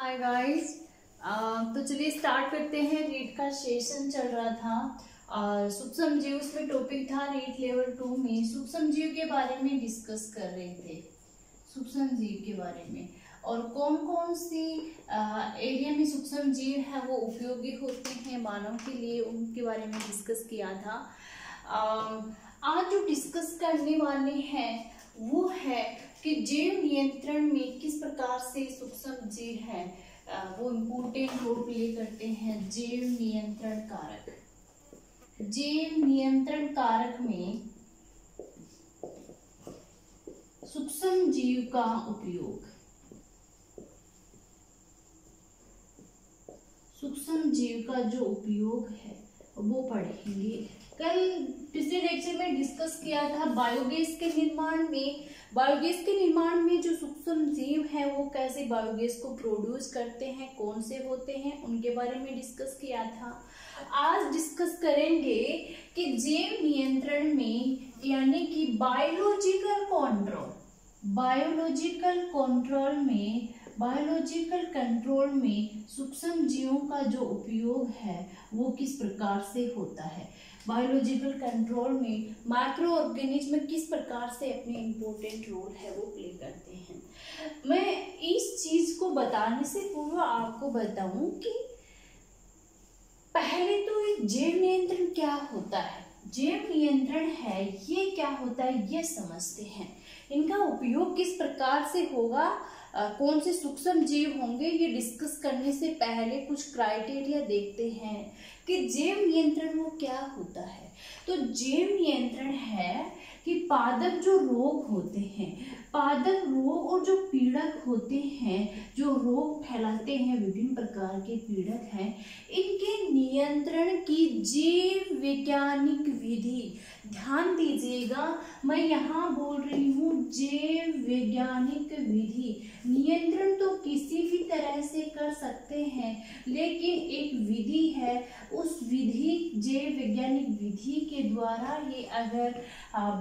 Hi guys. तो चलिए start करते हैं। रीट का सेशन चल रहा था। सूक्ष्म जीव उसमें टॉपिक था रीट लेवल 2 में सूक्ष्म जीव के बारे में डिस्कस कर रहे थे। सूक्ष्म जीव के बारे में और कौन कौन सी एरिया में सूक्ष्म जीव है वो उपयोगी होते हैं मानव के लिए, उनके बारे में डिस्कस किया था। आज जो डिस्कस करने वाले हैं वो है कि जैव नियंत्रण में किस प्रकार से सूक्ष्म जीव है वो इम्पोर्टेंट रोल प्ले करते हैं। जैव नियंत्रण कारक, जैव नियंत्रण कारक में सूक्ष्म जीव का उपयोग, सूक्ष्म जीव का जो उपयोग है वो पढ़ेंगे। कल पिछले लेक्चर में डिस्कस किया था बायोगैस के निर्माण में, बायोगैस के निर्माण में जो सूक्ष्म जीव हैं वो कैसे बायोगैस को प्रोड्यूस करते हैं, कौन से होते हैं, उनके बारे में डिस्कस किया था। आज डिस्कस करेंगे कि जैव नियंत्रण में यानी कि बायोलॉजिकल कंट्रोल, बायोलॉजिकल कंट्रोल में सूक्ष्म जीवों का जो उपयोग है वो किस प्रकार से होता है। बायोलॉजिकल कंट्रोल में माइक्रो ऑर्गेनिज्म किस प्रकार से अपने इम्पोर्टेंट रोल है वो प्ले करते हैं। मैं इस चीज को बताने से पूर्व आपको बताऊं कि पहले तो जैव नियंत्रण क्या होता है, जैव नियंत्रण है ये क्या होता है ये समझते हैं। इनका उपयोग किस प्रकार से होगा, कौन से सूक्ष्म जीव होंगे, ये डिस्कस करने से पहले कुछ क्राइटेरिया देखते हैं कि जैव नियंत्रण वो क्या होता है। तो जैव नियंत्रण है कि पादप जो रोग होते हैं, पादप रोग और जो पीड़क होते हैं, जो रोग फैलाते हैं, विभिन्न प्रकार के पीड़क हैं, इनके नियंत्रण की जैव वैज्ञानिक विधि। ध्यान दीजिएगा, मैं यहाँ बोल रही हूँ जैव वैज्ञानिक विधि। नियंत्रण तो किसी भी तरह से कर सकते हैं, लेकिन एक विधि है, उस विधि जैव वैज्ञानिक विधि के द्वारा ये अगर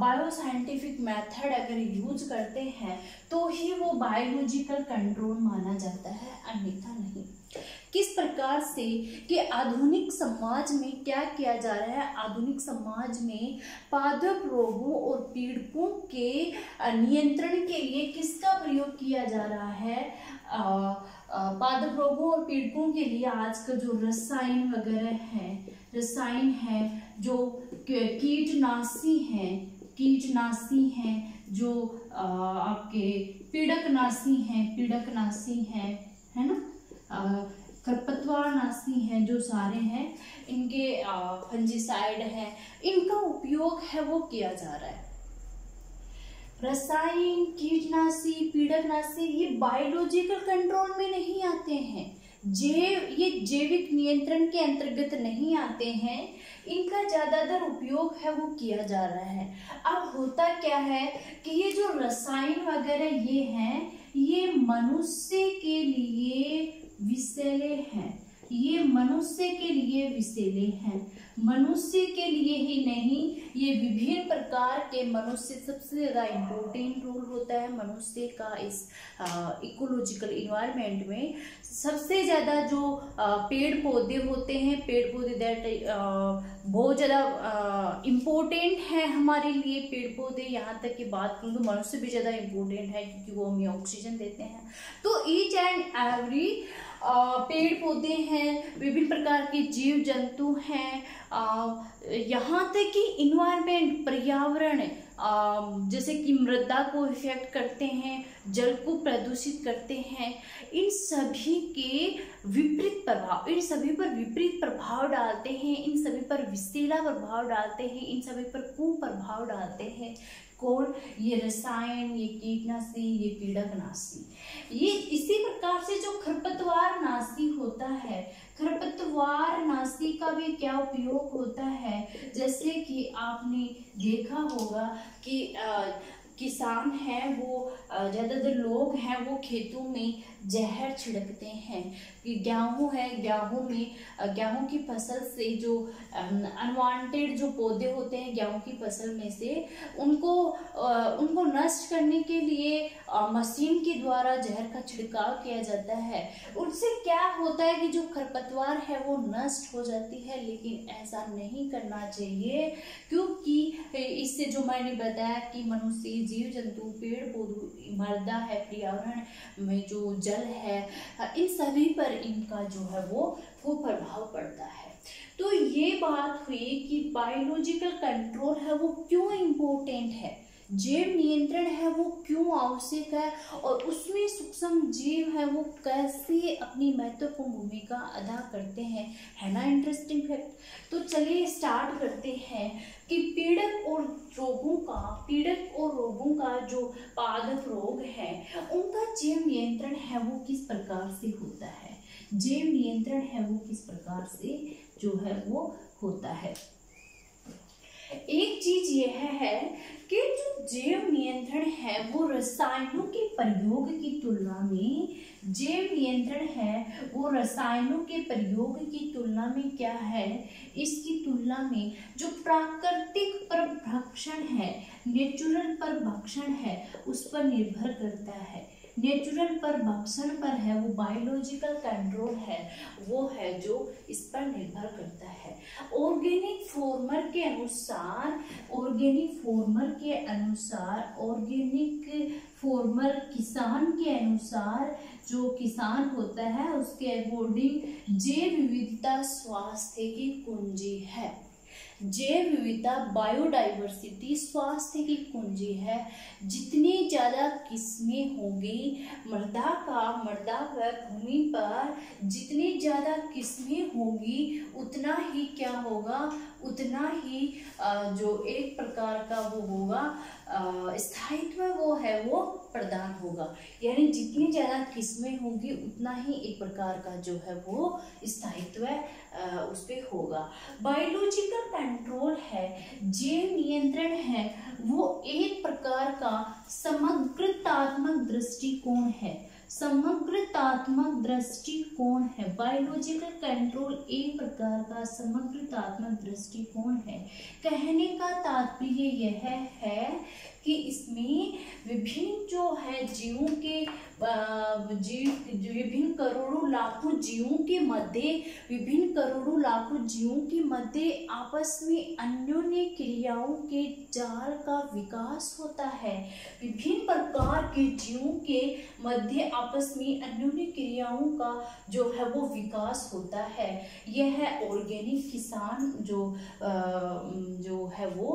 बायोसाइंटिफिक मेथड अगर यूज करते हैं तो ही वो बायोलॉजिकल कंट्रोल माना जाता है, अन्यथा नहीं। किस प्रकार से कि आधुनिक समाज में क्या किया जा रहा है, आधुनिक समाज में पादप रोगों और पीड़कों के नियंत्रण के लिए किसका प्रयोग किया जा रहा है। पादप रोगों और पीड़कों के लिए आज का जो रसायन वगैरह है, रसायन है, जो कीटनाशी हैं, जो आपके पीड़कनाशी हैं, है ना, खरपतवार नाशी हैं, जो सारे हैं इनके फंजीसाइड हैं, इनका उपयोग है वो किया जा रहा है। रसायन, कीटनाशी, पीड़कनाशी ये बायोलॉजिकल कंट्रोल में नहीं आते हैं, ये जैविक नियंत्रण के अंतर्गत नहीं आते हैं, इनका ज्यादातर उपयोग है वो किया जा रहा है। अब होता क्या है कि ये जो रसायन वगैरह ये हैं, ये मनुष्य के लिए विषैले हैं, ये मनुष्य के लिए विषैले हैं। मनुष्य के लिए ही नहीं, ये विभिन्न प्रकार के मनुष्य, सबसे ज्यादा इम्पोर्टेंट रोल होता है मनुष्य का इस इकोलॉजिकल इन्वायरमेंट में। सबसे ज्यादा जो पेड़ पौधे होते हैं, पेड़ पौधे दैट बहुत ज्यादा इम्पोर्टेंट है हमारे लिए। पेड़ पौधे, यहाँ तक की बात करूँ तो मनुष्य भी ज्यादा इम्पोर्टेंट है क्योंकि वो हमें ऑक्सीजन देते हैं। तो ईच एंड एवरी पेड़ पौधे हैं, विभिन्न प्रकार के जीव जंतु हैं, यहाँ तक कि इन्वायरमेंट, पर्यावरण, जैसे कि मृदा को इफेक्ट करते हैं, जल को प्रदूषित करते हैं, इन सभी के विपरीत प्रभाव, इन सभी पर विपरीत प्रभाव डालते हैं, इन सभी पर विषैला प्रभाव डालते हैं, इन सभी पर कुप्रभाव डालते हैं। कौन? ये रसायन, ये कीटनाशी, ये पीड़कनाशी। ये इसी प्रकार से जो खरपतवार नाशी होता है, खरपतवार नाशी का भी क्या उपयोग होता है, जैसे कि आपने देखा होगा कि किसान हैं वो ज़्यादातर लोग हैं वो खेतों में जहर छिड़कते हैं। कि गेहूँ है, गेहूँ में गेहूँ की फसल से जो अनवांटेड जो पौधे होते हैं गेहूँ की फसल में से उनको नष्ट करने के लिए मशीन के द्वारा जहर का छिड़काव किया जाता है। उससे क्या होता है कि जो खरपतवार है वो नष्ट हो जाती है, लेकिन ऐसा नहीं करना चाहिए, क्योंकि इससे जो मैंने बताया कि मनुष्य, जीव जंतु, पेड़ पौधे, मृदा है, पर्यावरण में जो जल है, इन सभी पर इनका जो है वो प्रभाव पड़ता है। तो ये बात हुई कि बायोलॉजिकल कंट्रोल है वो क्यों इम्पोर्टेंट है, जैव नियंत्रण है वो क्यों आवश्यक है, और उसमें सूक्ष्म जीव है वो कैसे अपनी महत्वपूर्ण भूमिका अदा करते हैं। है ना इंटरेस्टिंग फैक्ट। तो चलिए स्टार्ट करते हैं कि पीड़क और रोगों का जो पादप रोग है उनका जैव नियंत्रण है वो किस प्रकार से होता है। जैव नियंत्रण है वो किस प्रकार से जो है वो होता है। एक चीज यह है कि जो जैव नियंत्रण है वो रसायनों के प्रयोग की तुलना में, जैव नियंत्रण है वो रसायनों के प्रयोग की तुलना में क्या है, इसकी तुलना में जो प्राकृतिक परभक्षण है, नेचुरल परभक्षण है, उस पर निर्भर करता है। नेचुरल परभक्षण पर है वो बायोलॉजिकल कंट्रोल है वो है जो इस पर निर्भर करता है। ऑर्गेनिक फॉर्मर किसान के अनुसार जो किसान होता है उसके अकॉर्डिंग जैव विविधता स्वास्थ्य की कुंजी है। जैव विविधता, बायोडाइवर्सिटी स्वास्थ्य की कुंजी है। जितनी ज्यादा किस्में होंगी मृदा पर, भूमि पर जितनी ज्यादा किस्में होंगी उतना ही क्या होगा, उतना ही जो एक प्रकार का वो होगा स्थायित्व वो है वो प्रदान होगा। यानी जितनी ज्यादा किस्में होंगी उतना ही एक प्रकार का जो है वो स्थायित्व उस पे होगा। बायोलॉजिकल कंट्रोल है, जैव नियंत्रण है वो एक प्रकार का समग्रतात्मक दृष्टिकोण है। बायोलॉजिकल कंट्रोल एक प्रकार का समग्रतात्मक दृष्टिकोण है। कहने का तात्पर्य यह है कि इसमें विभिन्न जो है जीवों के विभिन्न करोड़ों लाखों जीवों के मध्य आपस में अन्योन्य क्रियाओं के जाल का विकास होता है। विभिन्न प्रकार के जीवों के मध्य आपस में अन्योन्य क्रियाओं का जो है वो विकास होता है। यह है ऑर्गेनिक किसान जो है वो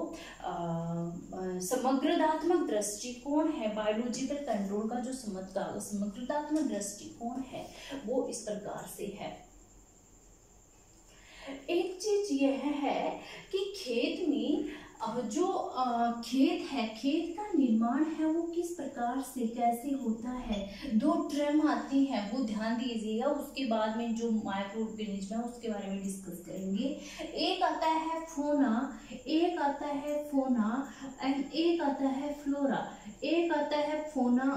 समग्रतात्मक दृष्टिकोण है। बायोलॉजिकल कंट्रोल का जो समग्रतात्मक दृष्टिकोण है वो इस प्रकार से है। एक चीज यह है कि खेत में जो खेत है, खेत का निर्माण है वो किस प्रकार से कैसे होता है। 2 टर्म आती हैं वो ध्यान दीजिएगा, उसके बाद में जो माइक्रो ऑर्गेनिज्म है उसके बारे में डिस्कस करेंगे। एक आता है फोना एंड एक आता है फ्लोरा। एक आता है फोना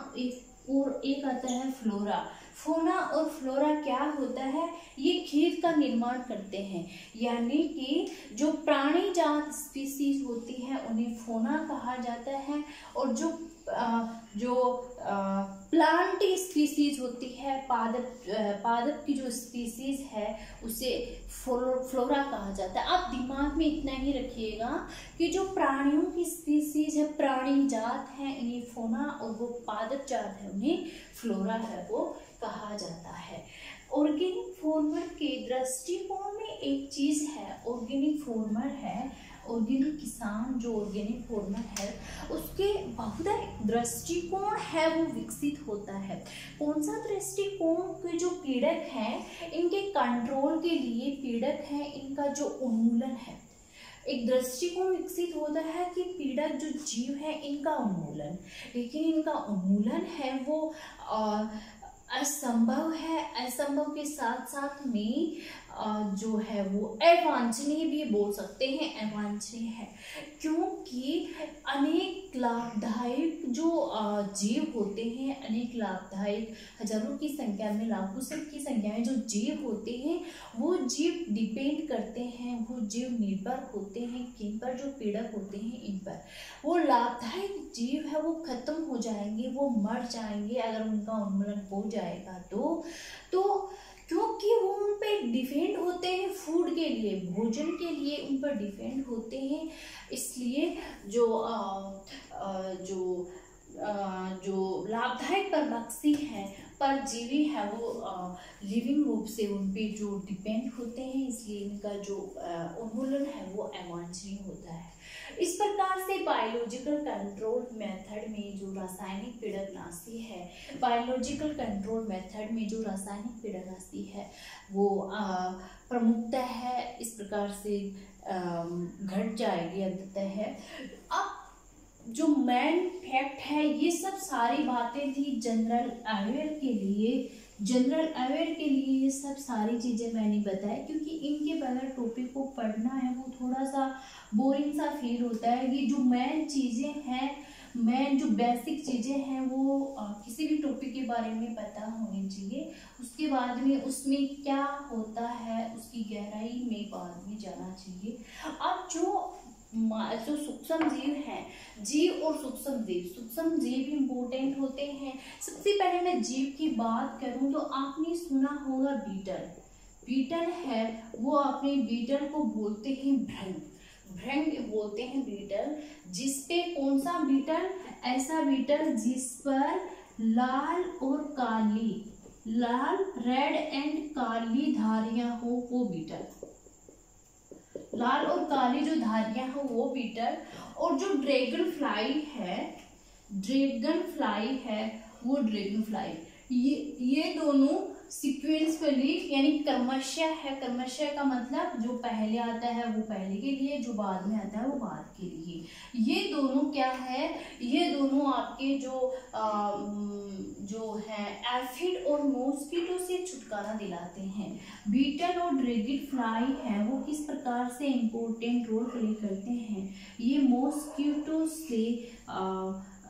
और एक आता है फ्लोरा। फोना और फ्लोरा क्या होता है, ये खेत का निर्माण करते हैं। यानी कि जो प्राणी जात स्पीसीज होती है उन्हें फोना कहा जाता है, और जो प्लांट स्पीसीज होती है, पादप की जो स्पीसीज है उसे फ्लोरा कहा जाता है। आप दिमाग में इतना ही रखिएगा कि जो प्राणियों की स्पीसीज है, प्राणी जात है, इन्हें फोना, और वो पादप जात है उन्हें फ्लोरा है वो कहा जाता है। ऑर्गेनिक फॉर्मर के दृष्टिकोण में एक चीज है, ऑर्गेनिक किसान जो ऑर्गेनिक फॉर्मर है उसके बहुत दृष्टिकोण है वो विकसित होता है। कौन सा दृष्टिकोण के जो पीड़क हैं इनके कंट्रोल के लिए पीड़क है इनका जो उन्मूलन है, एक दृष्टिकोण विकसित होता है कि पीड़क जो जीव है इनका उन्मूलन, लेकिन इनका उन्मूलन है वो असंभव है। असंभव के साथ साथ में जो है वो अवांछनीय भी बोल सकते हैं, अवांछनीय है, क्योंकि अनेक लाभदायक जो जीव होते हैं, अनेक लाभदायक हजारों की संख्या में, लाखों से की संख्या में जो जीव होते हैं, वो जीव डिपेंड करते हैं, वो जीव निर्भर होते हैं किन पर, जो पीड़क होते हैं इन पर। वो लाभदायक जीव है वो खत्म हो जाएंगे, वो मर जाएंगे अगर उनका उन्मूलन हो जाएगा तो क्योंकि वो उन पर डिपेंड होते हैं, फूड के लिए, भोजन के लिए उन पर डिपेंड होते हैं, इसलिए जो लाभदायक परभक्षी हैं, परजीवी है, वो लिविंग रूप से उन पे जो डिपेंड होते हैं, इसलिए इनका जो उन्मूलन है वो अवांछनीय होता है। इस प्रकार से बायोलॉजिकल कंट्रोल मेथड में जो रासायनिक पीड़कनाशी है, बायोलॉजिकल कंट्रोल मेथड में जो रासायनिक पीड़कनाशी है वो प्रमुखतः है, इस प्रकार से घट जाएगी अंततः है। अब जो मेन फैक्ट है, ये सब सारी बातें थी जनरल अवेयर के लिए, जनरल अवेयर के लिए ये सब सारी चीज़ें मैंने बताई, क्योंकि इनके बगैर टॉपिक को पढ़ना है वो थोड़ा सा बोरिंग सा फील होता है। ये जो मेन चीज़ें हैं, मेन जो बेसिक चीज़ें हैं वो किसी भी टॉपिक के बारे में पता होनी चाहिए, उसके बाद में उसमें क्या होता है उसकी गहराई में बाद में जाना चाहिए। अब जो सूक्ष्म जीव हैं, जीव और सूक्ष्म जीव इम्पोर्टेंट होते हैं। सबसे पहले मैं जीव की बात करूं तो आपने सुना होगा बीटल है, वो अपने बीटल को बोलते हैं भृंग बोलते हैं बीटल, जिसपे कौन सा बीटल, ऐसा बीटल जिस पर लाल रेड एंड काली धारियां हो, वो बीटल, लाल और काली जो धारियां हो वो बीटल। और जो ड्रैगन फ्लाई है वो ड्रैगन फ्लाई, ये दोनों सीक्वेंसली यानी क्रमशः है, क्रमशः का मतलब जो पहले आता है वो पहले के लिए, जो बाद में आता है वो बाद के लिए। ये दोनों क्या है, ये दोनों आपके जो है एफिड और मॉस्किटो से छुटकारा दिलाते हैं। बीटल और ड्रैगन फ्लाई है वो किस प्रकार से इम्पोर्टेंट रोल प्ले करते हैं, ये मॉस्किटो से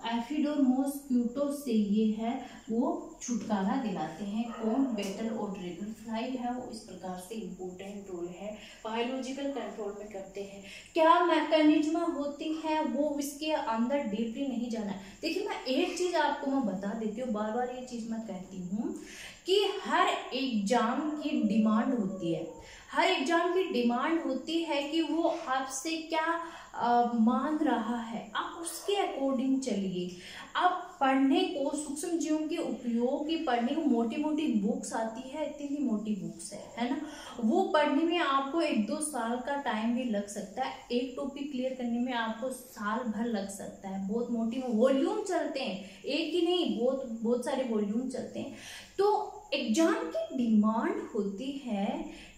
एफिड और मॉस्किटो से ये है वो छुटकारा दिलाते हैं। कौन, बीटल और ड्रैगन फ्लाई है वो इस प्रकार से इम्पोर्टेंट रोल है बायोलॉजिकल कंट्रोल में करते हैं। क्या मैकेनिज्म होती है वो इसके अंदर डीपली नहीं जाना है। देखिए मैं एक चीज़ आपको मैं बता देती हूँ, बार बार ये चीज़ मैं कहती हूँ कि हर एग्जाम की डिमांड होती है, हर एग्जाम की डिमांड होती है कि वो आपसे क्या मांग रहा है, आप उसके अकॉर्डिंग चलिए। आप पढ़ने को, सूक्ष्म जीवों के उपयोग की पढ़ने को मोटी मोटी बुक्स आती है, इतनी मोटी बुक्स है ना, वो पढ़ने में आपको 1-2 साल का टाइम भी लग सकता है, एक टॉपिक क्लियर करने में आपको साल भर लग सकता है। बहुत मोटी वॉल्यूम चलते हैं, एक ही नहीं, बहुत सारे वॉल्यूम चलते हैं। तो एग्जाम की डिमांड होती है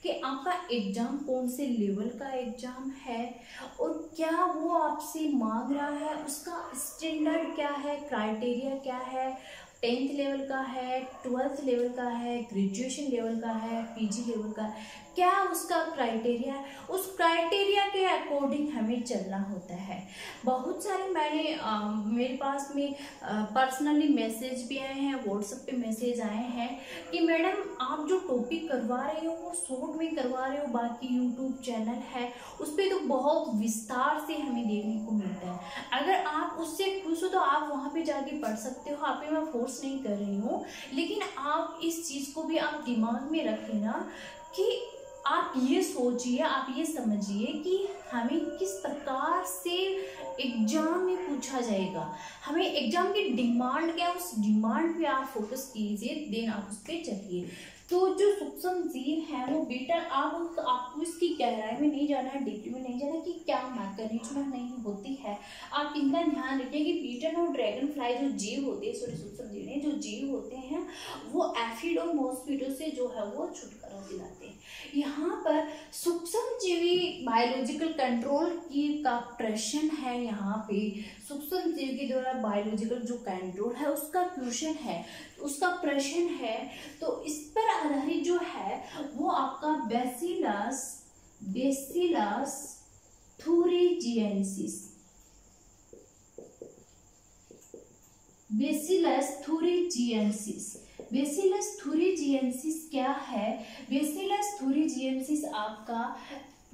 कि आपका एग्जाम कौन से लेवल का एग्जाम है और क्या वो आपसे मांग रहा है, उसका स्टैंडर्ड क्या है, क्राइटेरिया क्या है, 10th लेवल का है, 12th लेवल का है, ग्रेजुएशन लेवल का है, पीजी लेवल का है, क्या उसका क्राइटेरिया है, उस क्राइटेरिया के अकॉर्डिंग हमें चलना होता है। बहुत सारे मेरे पास में पर्सनली मैसेज भी आए हैं, व्हाट्सएप पे मैसेज आए हैं कि मैडम आप जो टॉपिक करवा रहे हो वो शॉर्ट में करवा रहे हो, बाकी यूट्यूब चैनल है उस पर तो बहुत विस्तार से हमें देखने को मिलता है। अगर आप उससे खुश हो तो आप वहाँ पे जाके पढ़ सकते हो, आप पे मैं फोर्स नहीं कर रही हूँ, लेकिन आप इस चीज़ को भी आप दिमाग में रखें ना कि आप ये सोचिए, आप ये समझिए कि हमें किस प्रकार से एग्जाम में पूछा जाएगा, हमें एग्जाम की डिमांड क्या है, उस डिमांड पे आप फोकस कीजिए, देन आप उस पर चलिए। तो जो सूक्ष्म जीव है वो बेटा आपको इसकी गहराई में नहीं जाना है, डीपली में नहीं जाना कि क्या मैकेनिज्म नहीं होती है। आप इनका ध्यान रखिए कि बीटल और ड्रैगन फ्लाई जो जीव होते हैं, सूक्ष्म जीव जो जीव होते हैं वो एफिड और मॉस्किटो से जो है वो छुटकारा दिलाते हैं। यहाँ पर सूक्ष्मजीवी बायोलॉजिकल कंट्रोल की का प्रश्न है। यहाँ पे सूक्ष्मजीवी के द्वारा बायोलॉजिकल जो कंट्रोल है उसका क्वेश्चन है, उसका प्रश्न है। तो इस पर आधारित जो है वो आपका बेसिलस thuringiensis, बेसिलस thuringiensis क्या है? बेसिलस thuringiensis आपका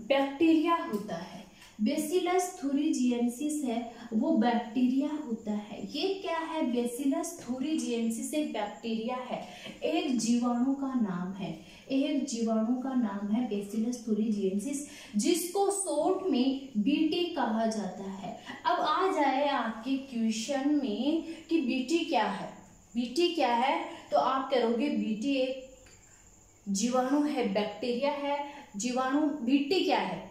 बैक्टीरिया होता है। बेसिलस thuringiensis है वो बैक्टीरिया होता है। ये क्या है? बेसिलस thuringiensis एक बैक्टीरिया है, एक जीवाणु का नाम है, एक जीवाणु का नाम है बेसिलस thuringiensis, जिसको शॉर्ट में बीटी कहा जाता है। अब आ जाए आपके क्वेश्चन में कि बीटी क्या है। बीटी क्या है? तो आप करोगे बीटी एक जीवाणु है, बैक्टीरिया है, जीवाणु। बीटी क्या है?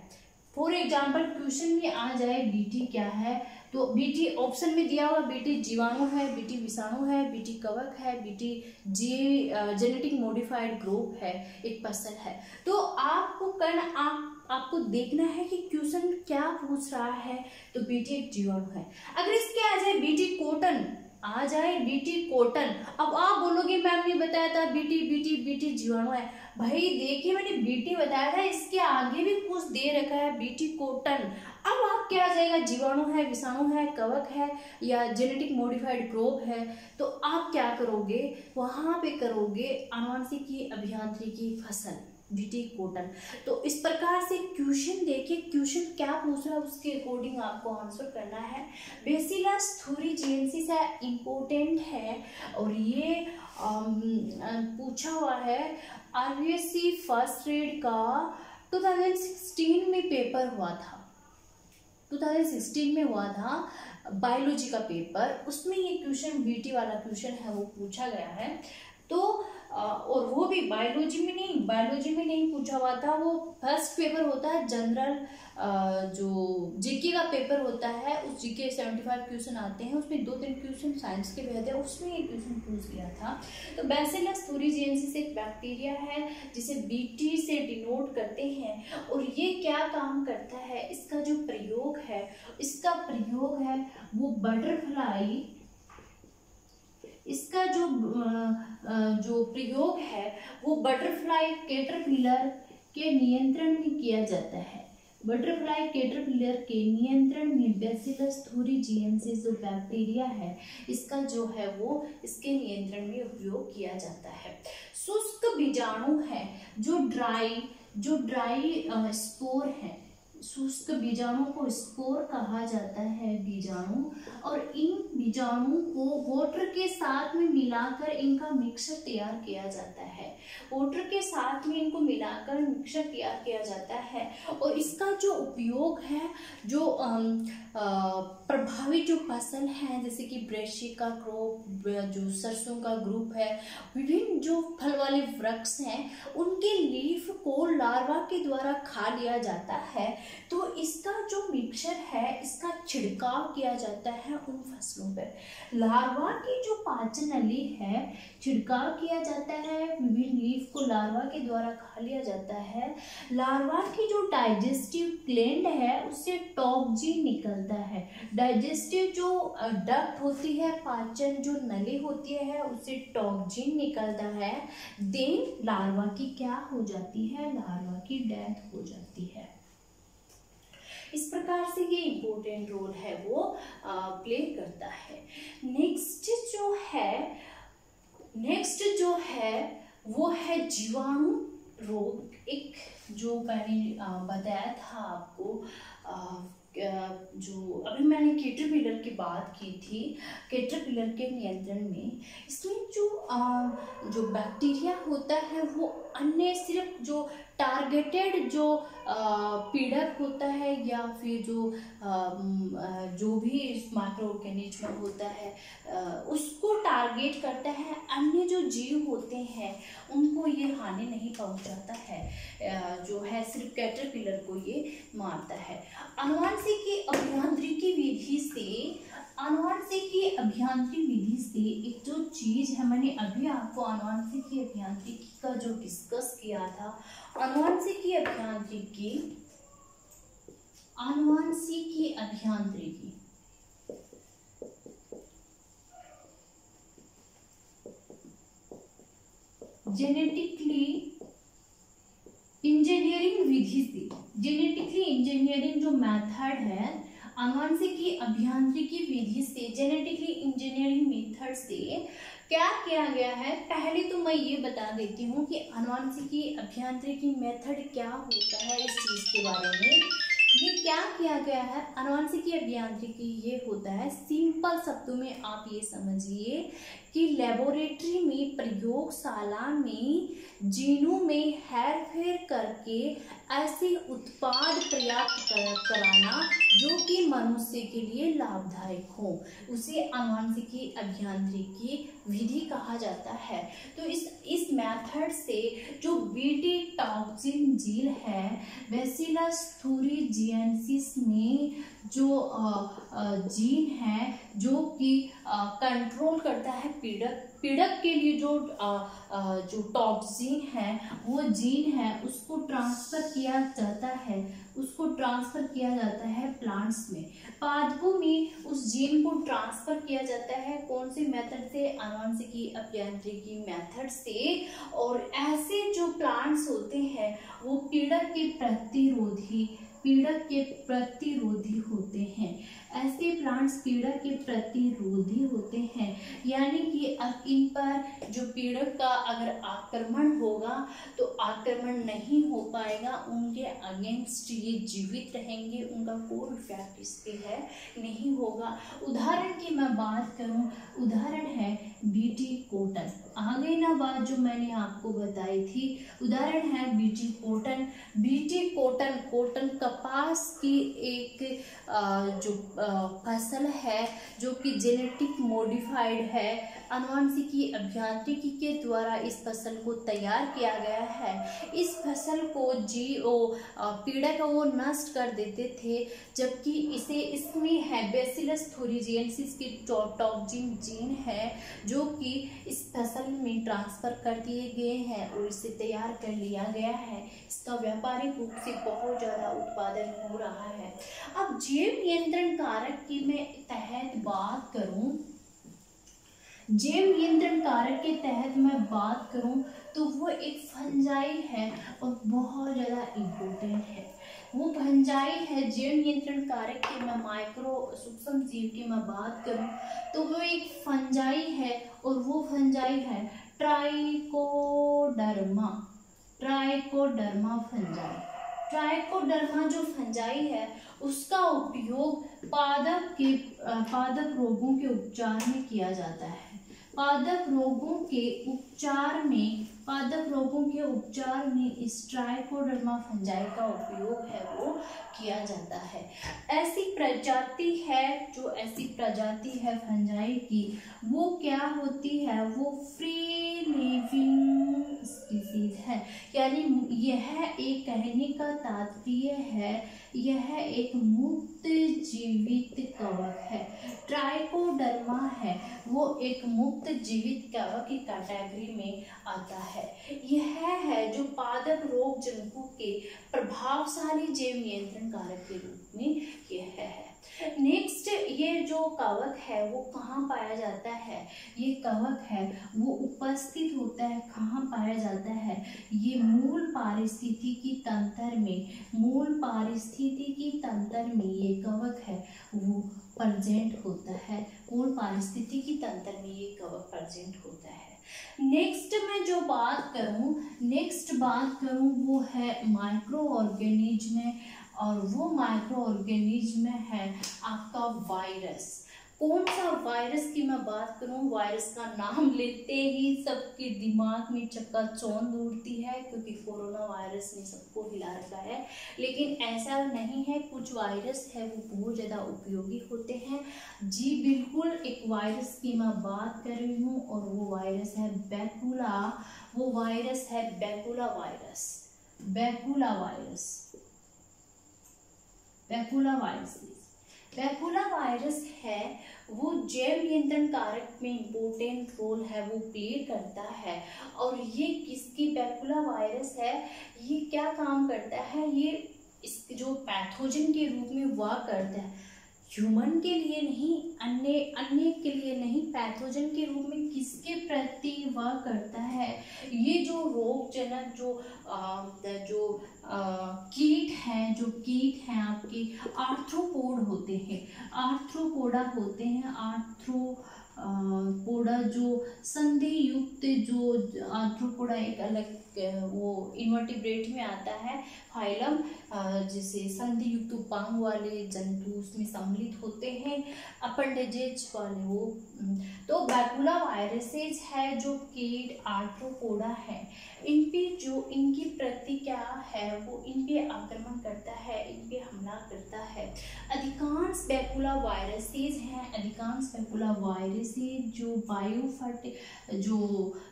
फॉर एग्जाम्पल क्वेश्चन में आ जाए बीटी क्या है, तो बीटी ऑप्शन में दिया हुआ बीटी जीवाणु है, बीटी विषाणु है, बीटी कवक है, बीटी जेनेटिक मॉडिफाइड ग्रुप है, एक पर्सन है। तो आपको करना आपको देखना है कि क्वेश्चन क्या पूछ रहा है। तो बीटी एक जीवाणु है। अगर इसके आ जाए बीटी कॉटन, आ जाए बीटी कॉटन, अब आप बोलोगे मैम ने बताया था बीटी जीवाणु है। भाई देखिए मैंने बीटी बताया था, इसके आगे भी कुछ दे रखा है बीटी कॉटन। अब आप क्या आ जाएगा? जीवाणु है, विषाणु है, कवक है या जेनेटिक मॉडिफाइड ग्रुप है। तो आप क्या करोगे? वहां पे करोगे आनुवंशिकी अभियांत्रिकी फसल, बीटी कॉटन। तो इस प्रकार से क्वेश्चन देखिए, क्वेश्चन क्या पूछ रहा है उसके अकॉर्डिंग आपको आंसर करना है। बेसिलस thuringiensis है, इम्पोर्टेंट है, और ये पूछा हुआ है RSC फर्स्ट ग्रेड का 2016 में पेपर हुआ था, 2016 में हुआ था बायोलॉजी का पेपर। उसमें ये क्वेश्चन बीटी वाला क्वेश्चन है वो पूछा गया है। तो और वो भी बायोलॉजी में नहीं पूछा हुआ था, वो फर्स्ट पेपर होता है जनरल, जो जीके का पेपर होता है, उस जीके 75 क्वेश्चन आते हैं, उसमें 2-3 क्वेश्चन साइंस के भी आते हैं, उसमें एक क्वेश्चन पूछ लिया था। तो बेसिलस thuringiensis एक बैक्टीरिया है जिसे बीटी से डिनोट करते हैं, और ये क्या काम करता है? इसका जो प्रयोग है वो बटरफ्लाई, इसका जो प्रयोग है वो बटरफ्लाई कैटरपिलर के नियंत्रण में किया जाता है। बटरफ्लाई कैटरपिलर के नियंत्रण में बेसिलस thuringiensis जो बैक्टीरिया है इसका जो है वो इसके नियंत्रण में उपयोग किया जाता है। शुष्क बीजाणु है, जो ड्राई स्पोर है, शुष्क बीजाणु को स्पोर कहा जाता है, बीजाणु। और इन बीजाणु को वाटर के साथ में मिलाकर इनका मिक्सचर तैयार किया जाता है, वाटर के साथ में इनको मिलाकर मिक्सचर तैयार किया जाता है। और इसका जो उपयोग है, जो प्रभावित जो फसल है जैसे कि ब्रेशिका क्रॉप, जो सरसों का ग्रुप है, विभिन्न जो फल वाले वृक्ष हैं उनके लीफ को लार्वा के द्वारा खा लिया जाता है। तो इसका जो मिक्सचर है इसका छिड़काव किया जाता है उन फसलों पर। लार्वा की जो पाचन नली है छिड़काव किया जाता है, विभिन्न लीफ को लार्वा के द्वारा खा लिया जाता है। लार्वा की जो डाइजेस्टिव ग्लैंड है उससे टॉक्सिन निकलता है। डाइजेस्टिव जो डक्ट होती है, पाचन जो नली होती है उससे टॉक्सिन निकलता है। देन लार्वा की क्या हो जाती है? लार्वा की डेथ हो जाती है। इस प्रकार से ये इम्पोर्टेंट रोल है वो प्ले करता है। नेक्स्ट जो है वो है जीवाणु रोग। एक जो मैंने बताया था आपको, जो अभी मैंने कैटरपिलर की बात की थी, कैटरपिलर के नियंत्रण में इसमें जो बैक्टीरिया होता है वो अन्य सिर्फ जो टारगेटेड जो पीड़क होता है या फिर जो भी माइक्रो ऑर्गेनिज्म होता है उसको टारगेट करता है। अन्य जो जीव होते हैं उनको ये हानि नहीं पहुंचाता है, जो है सिर्फ कैटरपिलर को ये मारता है। आनुवंशिकी अभियांत्रिकी विधि से आनुवंशिकी अभियांत्रिकी विधि से एक जो चीज है, मैंने अभी आपको आनुवंशिकी अभियांत्रिकी का जो डिस्कस किया था, आनुवंशिकी अभियांत्रिकी जेनेटिकली इंजीनियरिंग विधि से, जेनेटिकली इंजीनियरिंग जो मेथड है, आनुवंशिकी अभियांत्रिकी विधि से, जेनेटिकली इंजीनियरिंग मेथड से क्या किया गया है। पहले तो मैं ये बता देती हूँ कि आनुवंशिकी अभियांत्रिकी मेथड क्या होता है। इस चीज के बारे में ये क्या किया गया है, आनुवंशिकी अभियांत्रिकी ये होता है, सिंपल शब्दों में आप ये समझिए कि लेबोरेटरी में, प्रयोगशाला में जीनों में हेरफेर करके ऐसे उत्पाद प्राप्त कराना जो कि मनुष्य के लिए लाभदायक हो, उसे आनुवंशिकी अभियांत्रिकी विधि कहा जाता है। तो इस मेथड से जो बीटी टॉक्सिन जीन है, बैसिलस thuringiensis में जो जीन है जो कि कंट्रोल करता है पीड़क के लिए जो टॉक्सिन है, वो जीन है उसको ट्रांसफर किया जाता है प्लांट्स में, पादपों में उस जीन को ट्रांसफर किया जाता है। कौन से मेथड से, आनुवंशिकी अभियांत्रिकी मेथड से। और ऐसे जो प्लांट्स होते हैं वो पीड़क के प्रतिरोधी होते हैं। ऐसे प्लांट्स पीड़क के प्रतिरोधी होते हैं, यानी कि इन पर जो पीड़क का अगर आक्रमण होगा तो आक्रमण नहीं हो पाएगा, उनके अगेंस्ट ये जीवित रहेंगे, उनका कोई इफेक्ट इस पे है नहीं होगा। उदाहरण की मैं बात करूं, उदाहरण है बीटी कॉटन। आ गई ना बात जो मैंने आपको बताई थी, उदाहरण है बीटी कॉटन। बीटी कॉटन कपास की एक जो फसल है जो कि जेनेटिक मॉडिफाइड है, आनुवंशिकी अभियांत्रिकी के द्वारा इस फसल को तैयार किया गया है। इस फसल को पीड़क वो नष्ट कर देते थे, जबकि इसमें है बैसिलस thuringiensis की टॉक्सिन जीन है जो कि इस फसल में ट्रांसफर कर दिए गए हैं और इसे तैयार कर लिया गया है। इसका व्यापारिक रूप से बहुत ज़्यादा उत्पादन हो रहा है। अब जैव नियंत्रण कारक की मैं तहत बात करूं, जैव नियंत्रण कारक के तहत मैं बात करूं तो वो एक फंजाई है और बहुत ज़्यादा इम्पोर्टेंट है। वो फंजाई है, जैव नियंत्रण कारक की मैं माइक्रो सूक्ष्म जीव की मैं बात करूं तो वो एक फंजाई है और वो फंजाई है ट्राइकोडर्मा फंजाई। ट्राइकोडर्मा जो फंजाई है उसका उपयोग पादप रोगों के उपचार में किया जाता है। पादप रोगों के उपचार में इस ट्राइकोडर्मा फंजाई का उपयोग है वो किया जाता है। ऐसी प्रजाति है फंजाई की, वो क्या होती है, वो फ्री लिविंग स्पीसीज है, यानी यह एक कहने का तात्पर्य है यह एक मुक्त जीवित कवक है। ट्राइकोडर्मा है वो एक मुक्त जीवित कवक की कैटेगरी में आता है। यह है जो पादप रोग जंतु के प्रभावशाली जैव नियंत्रण कारक के रूप में यह है। नेक्स्ट, ये जो कवक है वो कहाँ पाया जाता है, ये कवक है वो उपस्थित होता है, कहाँ पाया जाता है, ये मूल पारिस्थितिकी तंत्र में ये कवक है वो प्रेजेंट होता है। मूल पारिस्थितिकी तंत्र में ये कवक प्रेजेंट होता है। नेक्स्ट मैं जो बात करूं वो है माइक्रो ऑर्गेनिज्म, और वो माइक्रो ऑर्गेनिज्म है आपका वायरस। कौन सा वायरस की मैं बात करूं, वायरस का नाम लेते ही सबके दिमाग में चकाचौंध उड़ती है, क्योंकि कोरोना वायरस ने सबको हिला रखा है। लेकिन ऐसा नहीं है, कुछ वायरस है वो बहुत ज़्यादा उपयोगी होते हैं। जी बिल्कुल, एक वायरस की मैं बात कर रही हूँ और वो वायरस है बैकुला। वो वायरस है बैकुला वायरस। बैकुला वायरस है वो जैव नियंत्रण कारक में इम्पोर्टेंट रोल है वो प्ले करता है। और ये किसकी बैकुला वायरस है, ये क्या काम करता है, ये इस जो पैथोजन के रूप में वाह करता है, ह्यूमन के लिए नहीं, अन्य के लिए नहीं, पैथोजन के रूप में किसके प्रति वाह करता है। ये जो रोगजनक जो कीट हैं आपके आर्थ्रोपोड होते हैं, आर्थ्रोपोडा होते हैं, आर्थ्रोपोडा जो संधि युक्त जो आर्थ्रोपोडा एक अलग वो इनवर्टिब्रेट में आता है फाइलम, जिसे संधि युक्त उपांग वाले जंतु उसमें सम्मिलित होते हैं, अपेंडेजेज वाले वो। तो बैकुला वायरसेज है जो कीट आर्थ्रोपोडा है, इन पे जो इनकी प्रति क्या है वो इन पे आक्रमण करता है, इन पे हमला करता है। अधिकांश बैकुला वायरसेज हैं, अधिकांश बैकुला वायरसेज जो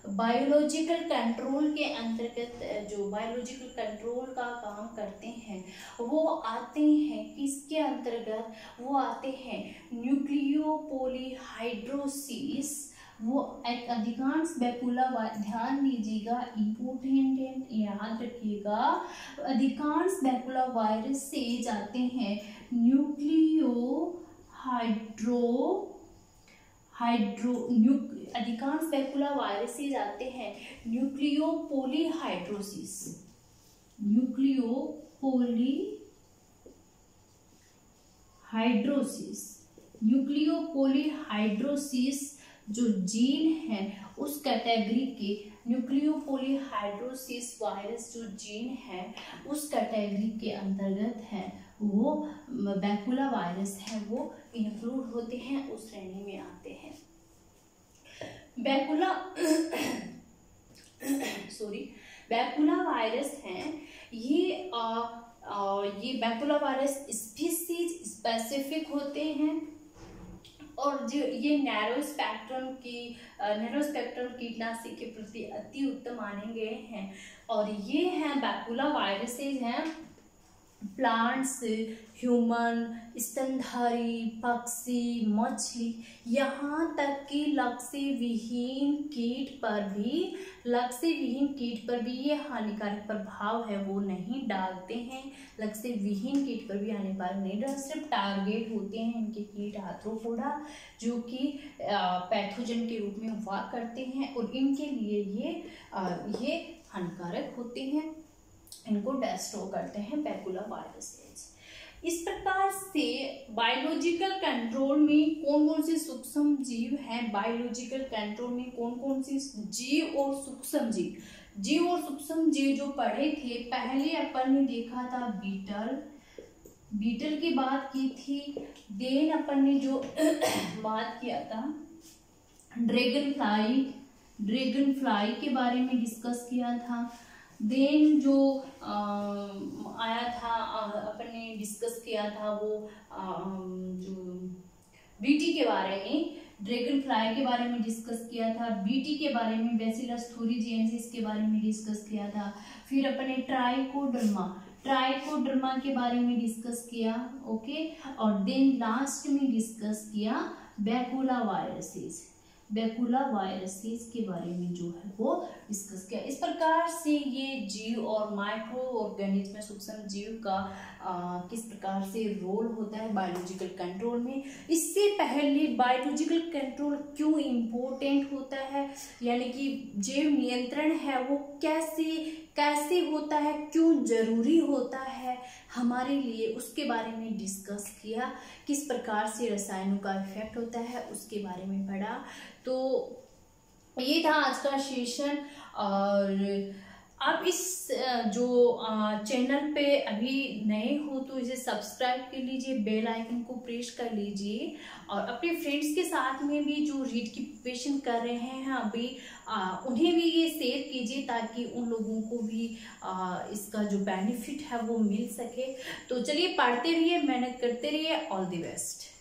बायोलॉजिकल कंट्रोल के अंतर्गत जो बायोलॉजिकल कंट्रोल का काम करते हैं वो आते हैं किसके अंतर्गत, वो आते हैं न्यूक्लियोपॉलीहाइड्रोसिस। वो एक अधिकांश बैकुला, ध्यान दीजिएगा, इम्पोर्टेंट याद रखिएगा, अधिकांश बैकुला वायरस से जाते हैं अधिकांश बैकुला वायरस से जाते हैं न्यूक्लियोपॉलीहाइड्रोसिस। न्यूक्लियोपॉलीहाइड्रोसिस जो जीन है उस कैटेगरी के न्यूक्लियोपॉलीहाइड्रोसिस वायरस जो जीन है उस कैटेगरी के अंतर्गत है वो बैकुला वायरस है, वो इंक्लूड होते हैं, उस श्रेणी में आते हैं। बैकुला वायरस हैं ये बैकुला वायरस स्पीसीज स्पेसिफिक होते हैं और जो ये नैरो स्पेक्ट्रम कीटनाशक के प्रति अति उत्तम माने गए हैं। और ये हैं बैकुला वायरसेज हैं प्लांट्स, ह्यूमन, स्तनधारी, पक्षी, मछली, यहाँ तक कि लक्ष्य विहीन कीट पर भी ये हानिकारक प्रभाव है वो नहीं डालते हैं। लक्ष्य विहीन कीट पर भी हानिकारक नहीं डालते, सिर्फ टारगेट होते हैं इनके कीट आर्थ्रोपोडा जो कि पैथोजन के रूप में वाह करते हैं और इनके लिए ये हानिकारक होते हैं, इनको डेस्ट्रॉय करते हैं बैकुला वायरसेज। इस प्रकार से बायोलॉजिकल कंट्रोल में कौन कौन से सूक्ष्म जीव हैं, बायोलॉजिकल कंट्रोल में कौन कौन से जीव और सूक्ष्म जीव जो पढ़े थे, पहले अपन ने देखा था बीटल की बात की थी, देन अपन ने जो बात किया था ड्रैगन फ्लाई के बारे में डिस्कस किया था, देन जो आया था अपन ने डिस्कस किया था वो जो बीटी के बारे में, ड्रैगन फ्लाई के बारे में डिस्कस किया था, बीटी के बारे में बैसिलस थूरिजिएंसिस के बारे में डिस्कस किया था, फिर अपन ने ट्राइकोडर्मा के बारे में डिस्कस किया, ओके, और देन लास्ट में डिस्कस किया बैकुला वायरसेस के बारे में जो है वो डिस्कस किया। इस प्रकार से ये जीव और माइक्रो ऑर्गेनिज्म सूक्ष्म जीव का किस प्रकार से रोल होता है बायोलॉजिकल कंट्रोल में। इससे पहले बायोलॉजिकल कंट्रोल क्यों इम्पोर्टेंट होता है, यानी कि जैव नियंत्रण है वो कैसे होता है, क्यों जरूरी होता है हमारे लिए, उसके बारे में डिस्कस किया। किस प्रकार से रसायनों का इफेक्ट होता है उसके बारे में पढ़ा। तो ये था आज का सेशन। और आप इस जो चैनल पे अभी नए हो तो इसे सब्सक्राइब कर लीजिए, बेल आइकन को प्रेस कर लीजिए और अपने फ्रेंड्स के साथ में भी जो रीड की प्रिपरेशन कर रहे हैं अभी उन्हें भी ये शेयर कीजिए ताकि उन लोगों को भी इसका जो बेनिफिट है वो मिल सके। तो चलिए पढ़ते रहिए, मेहनत करते रहिए। All the best.